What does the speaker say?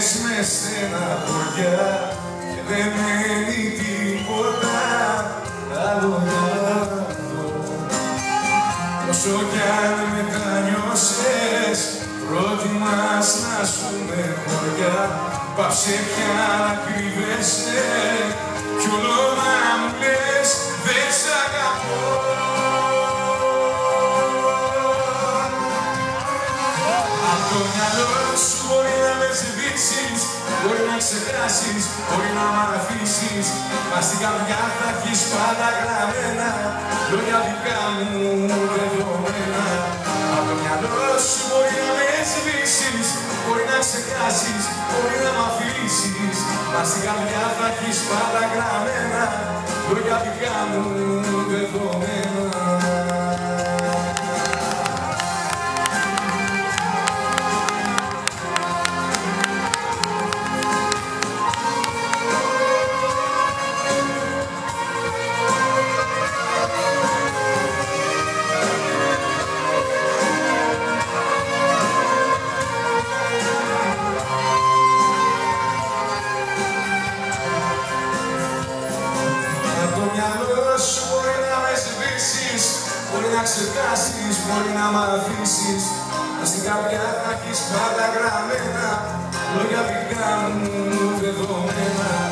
μήνες με στενά χωριά και δεν μένει τίποτα άλλο να δω. Όσο κι αν μετανιώσες, προτιμάς να ζούμε χωριά. Πάψε πια να κρύβεσαι κι όλο να μου λες δεν σ' αγαπώ. Απ' το μυαλό σου μπορεί να με σβήσεις, μπορεί να ξεχάσεις, μπορεί να μ' αφήσεις, μα στην καρδιά θα έχεις πάντα γραμμένα λόγια δικά μου δεδομένα. Απ' το μυαλό σου μπορεί να με σβήσεις, μπορεί να ξεχάσεις, μπορεί να μ' αφήσεις, μα στην καρδιά θα έχεις πάντα γραμμένα λόγια δικά μου δεδομένα. Μπορεί να ξεχάσεις, μπορεί να μ' αφήσεις, μα στην καρδιά θα έχεις πάντα γραμμένα λόγια δικά μου δεδομένα.